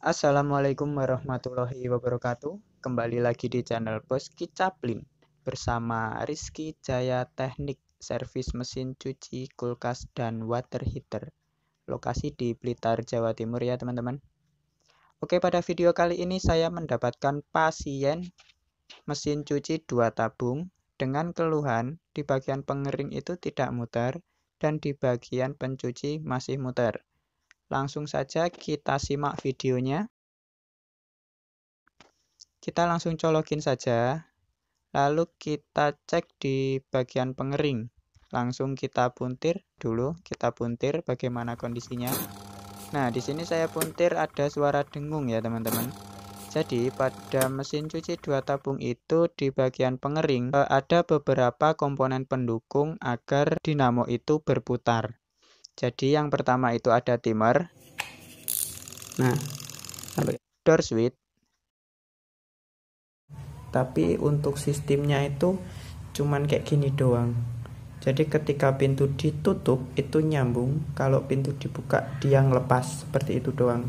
Assalamualaikum warahmatullahi wabarakatuh. Kembali lagi di channel Bos Kicaplin bersama Rizky Jaya Teknik Servis Mesin Cuci, Kulkas, dan Water Heater. Lokasi di Blitar, Jawa Timur ya teman-teman. Oke, pada video kali ini saya mendapatkan pasien mesin cuci 2 tabung dengan keluhan di bagian pengering itu tidak muter dan di bagian pencuci masih muter. Langsung saja kita simak videonya. Kita langsung colokin saja, lalu kita cek di bagian pengering. Langsung kita puntir dulu, kita puntir bagaimana kondisinya. Nah, di sini saya puntir ada suara dengung ya teman-teman. Jadi pada mesin cuci 2 tabung itu di bagian pengering ada beberapa komponen pendukung agar dinamo itu berputar. Jadi yang pertama itu ada timer. Nah, door switch. Tapi untuk sistemnya itu cuman kayak gini doang. Jadi ketika pintu ditutup itu nyambung, kalau pintu dibuka dia ngelepas, seperti itu doang.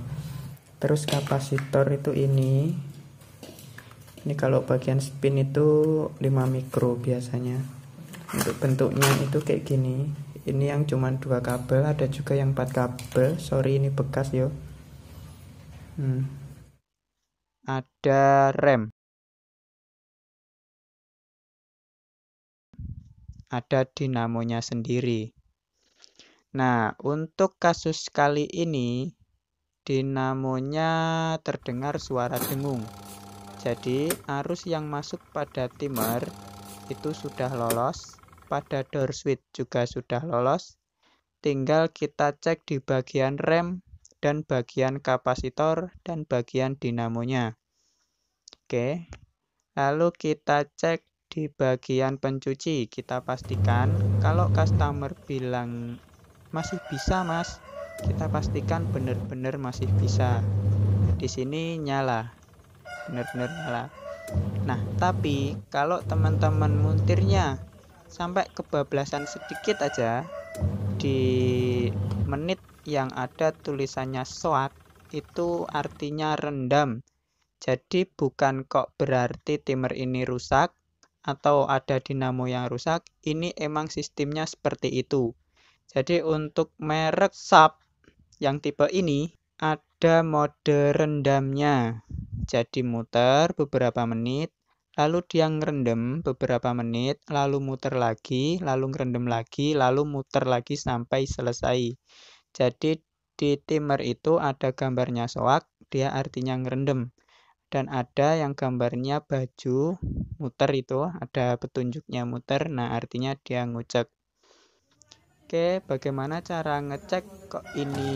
Terus kapasitor itu ini kalau bagian spin itu 5 mikro biasanya. Untuk bentuknya itu kayak gini. Ini yang cuman 2 kabel, ada juga yang 4 kabel. Sorry ini bekas yo. Ada rem. Ada dinamonya sendiri. Nah, untuk kasus kali ini dinamonya terdengar suara dengung. Jadi arus yang masuk pada timer itu sudah lolos, pada door switch juga sudah lolos. Tinggal kita cek di bagian rem dan bagian kapasitor dan bagian dinamonya. Oke. Lalu kita cek di bagian pencuci, kita pastikan kalau customer bilang masih bisa mas, kita pastikan benar-benar masih bisa. Di sini nyala, benar-benar nyala. Nah, tapi kalau teman-teman muntirnya sampai kebablasan sedikit aja di menit yang ada tulisannya soak, itu artinya rendam. Jadi bukan kok berarti timer ini rusak atau ada dinamo yang rusak, ini emang sistemnya seperti itu. Jadi untuk merek sub yang tipe ini ada mode rendamnya. Jadi muter beberapa menit, lalu dia ngerendam beberapa menit, lalu muter lagi, lalu ngerendam lagi, lalu muter lagi sampai selesai. Jadi di timer itu ada gambarnya soak, dia artinya ngerendam. Dan ada yang gambarnya baju muter, itu ada petunjuknya muter, nah artinya dia ngucek. Oke, bagaimana cara ngecek kok ini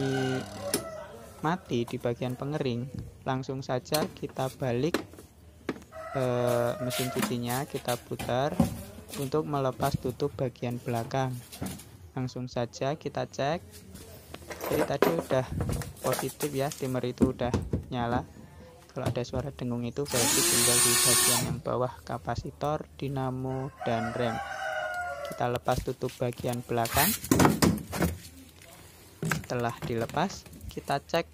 mati di bagian pengering? Langsung saja kita balik mesin cucinya, kita putar untuk melepas tutup bagian belakang. Langsung saja kita cek. Jadi tadi udah positif ya, timer itu udah nyala. Kalau ada suara dengung itu berarti tinggal di bagian yang bawah kapasitor, dinamo, dan rem. Kita lepas tutup bagian belakang. Setelah dilepas, kita cek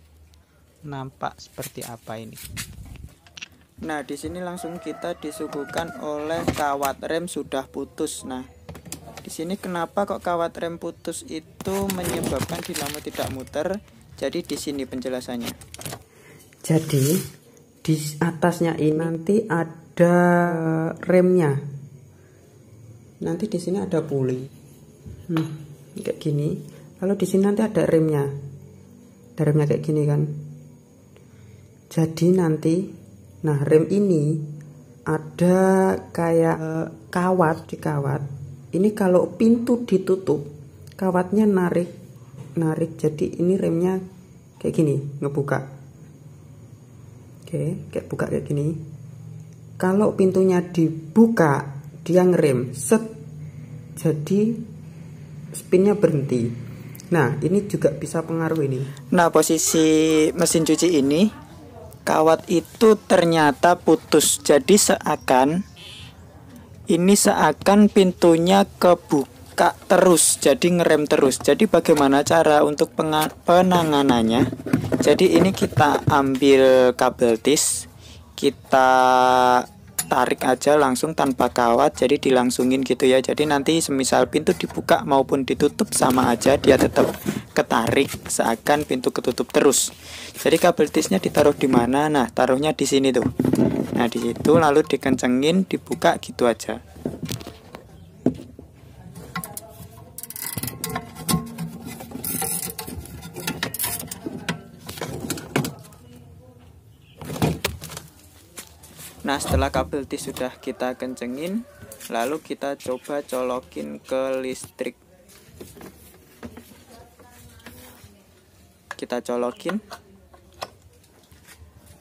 nampak seperti apa ini. Nah, di sini langsung kita disuguhkan oleh kawat rem sudah putus. Nah, di sini kenapa kok kawat rem putus itu menyebabkan dinamo tidak muter? Jadi di sini penjelasannya. Jadi di atasnya ini nanti ada remnya. Nanti di sini ada puli. Kayak gini. Lalu di sini nanti ada remnya. Ada remnya kayak gini kan. Jadi nanti, nah rem ini ada kayak kawat di kawat. Ini kalau pintu ditutup, kawatnya narik. Jadi ini remnya kayak gini, ngebuka. Oke, kayak buka kayak gini. Kalau pintunya dibuka, dia ngerem, set. Jadi spinnya berhenti. Nah, ini juga bisa pengaruh ini. Nah, posisi mesin cuci ini, kawat itu ternyata putus. Jadi seakan pintunya dibuka terus, jadi ngerem terus. Jadi bagaimana cara untuk penanganannya? Jadi ini kita ambil kabel tis, kita tarik aja langsung tanpa kawat, jadi dilangsungin gitu ya. Jadi nanti semisal pintu dibuka maupun ditutup sama aja, dia tetap ketarik seakan pintu ketutup terus. Jadi kabel tisnya ditaruh di mana? Nah, taruhnya di sini tuh. Nah, di situ lalu dikencengin, dibuka gitu aja. Nah, setelah kabel tis sudah kita kencengin, lalu kita coba colokin ke listrik. Kita colokin,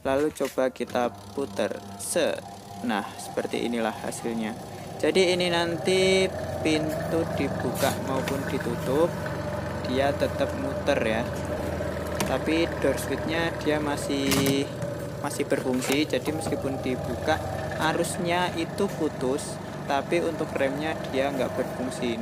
lalu coba kita puter. Nah, seperti inilah hasilnya. Jadi ini nanti pintu dibuka maupun ditutup, dia tetap muter ya. Tapi door switch-nya dia masih berfungsi, jadi meskipun dibuka arusnya itu putus, tapi untuk remnya dia nggak berfungsi.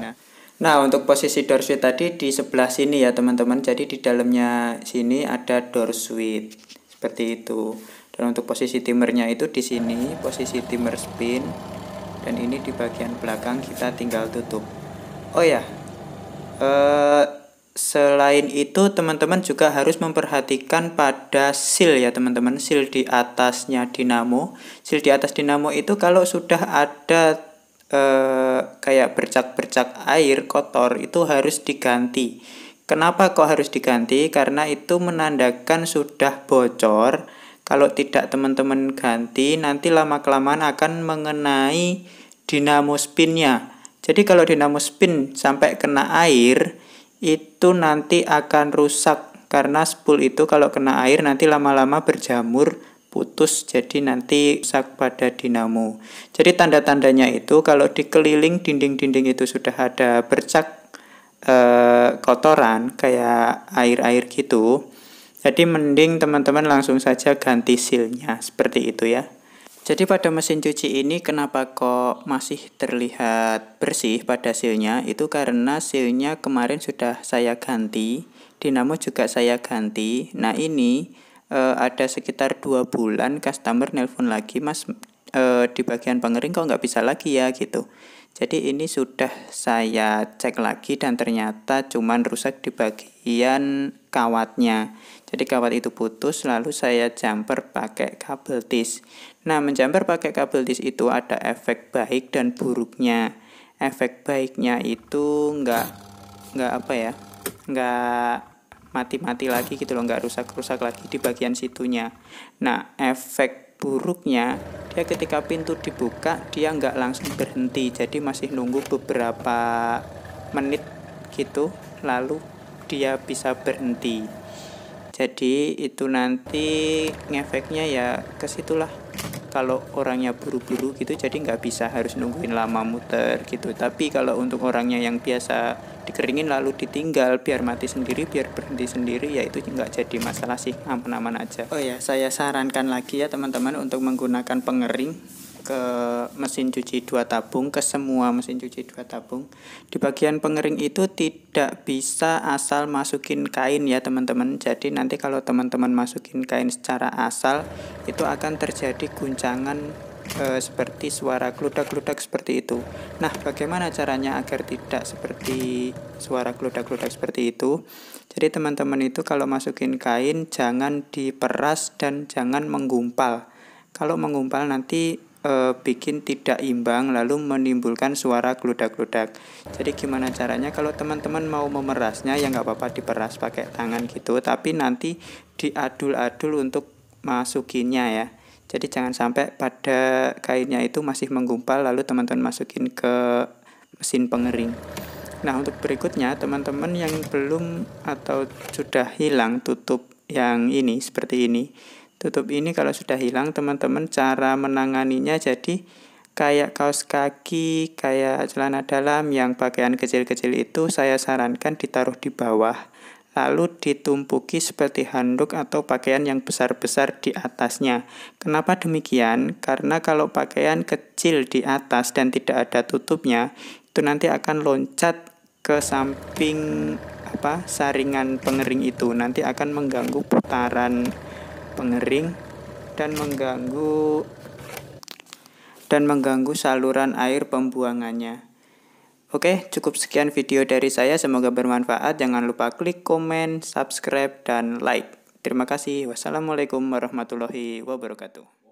Nah, untuk posisi door switch tadi di sebelah sini ya teman-teman, jadi di dalamnya sini ada door switch seperti itu. Dan untuk posisi timernya itu di sini, posisi timer spin, dan ini di bagian belakang kita tinggal tutup. Oh ya, selain itu teman-teman juga harus memperhatikan pada seal ya teman-teman, seal di atasnya dinamo. Seal di atas dinamo itu kalau sudah ada kayak bercak-bercak air kotor itu harus diganti. Kenapa kok harus diganti? Karena itu menandakan sudah bocor. Kalau tidak teman-teman ganti, nanti lama-kelamaan akan mengenai dinamo spinnya. Jadi kalau dinamo spin sampai kena air, itu nanti akan rusak. Karena spool itu kalau kena air nanti lama-lama berjamur, putus, jadi nanti rusak pada dinamo. Jadi tanda-tandanya itu kalau di keliling dinding-dinding itu sudah ada bercak kotoran kayak air-air gitu, jadi mending teman-teman langsung saja ganti sealnya seperti itu ya. Jadi pada mesin cuci ini kenapa kok masih terlihat bersih pada sealnya? Itu karena sealnya kemarin sudah saya ganti, dinamo juga saya ganti. Nah ini ada sekitar 2 bulan customer nelpon lagi, Mas di bagian pengering kok nggak bisa lagi ya gitu. Jadi ini sudah saya cek lagi dan ternyata cuman rusak di bagian kawatnya. Jadi kawat itu putus, lalu saya jumper pakai kabel tis. Nah, menjumper pakai kabel tis itu ada efek baik dan buruknya. Efek baiknya itu nggak mati-mati lagi gitu loh, nggak rusak-rusak lagi di bagian situnya. Nah, efek buruknya dia ketika pintu dibuka dia nggak langsung berhenti, jadi masih nunggu beberapa menit gitu, lalu dia bisa berhenti. Jadi itu nanti ngefeknya ya ke situlah. Kalau orangnya buru-buru gitu jadi nggak bisa, harus nungguin lama muter gitu. Tapi kalau untuk orangnya yang biasa dikeringin lalu ditinggal biar mati sendiri, biar berhenti sendiri, ya itu nggak jadi masalah sih, aman-aman aja. Oh ya, saya sarankan lagi ya teman-teman untuk menggunakan pengering ke mesin cuci 2 tabung, ke semua mesin cuci 2 tabung. Di bagian pengering itu tidak bisa asal masukin kain ya teman-teman. Jadi nanti kalau teman-teman masukin kain secara asal itu akan terjadi guncangan seperti suara gludak-gludak seperti itu. Nah, bagaimana caranya agar tidak seperti suara gludak-gludak seperti itu? Jadi teman-teman itu kalau masukin kain jangan diperas dan jangan menggumpal. Kalau menggumpal nanti bikin tidak imbang lalu menimbulkan suara gludak-gludak. Jadi gimana caranya? Kalau teman-teman mau memerasnya ya nggak apa-apa diperas pakai tangan gitu, tapi nanti diadul-adul untuk masukinnya ya. Jadi jangan sampai pada kainnya itu masih menggumpal lalu teman-teman masukin ke mesin pengering. Nah, untuk berikutnya teman-teman yang belum atau sudah hilang tutup yang ini seperti ini. Tutup ini kalau sudah hilang teman-teman cara menanganinya jadi kayak kaos kaki, kayak celana dalam yang pakaian kecil-kecil itu saya sarankan ditaruh di bawah. Lalu ditumpuki seperti handuk atau pakaian yang besar-besar di atasnya. Kenapa demikian? Karena kalau pakaian kecil di atas dan tidak ada tutupnya, itu nanti akan loncat ke samping saringan pengering itu. Nanti akan mengganggu putaran pengering dan mengganggu saluran air pembuangannya. Oke, cukup sekian video dari saya. Semoga bermanfaat. Jangan lupa klik komen, subscribe, dan like. Terima kasih. Wassalamualaikum warahmatullahi wabarakatuh.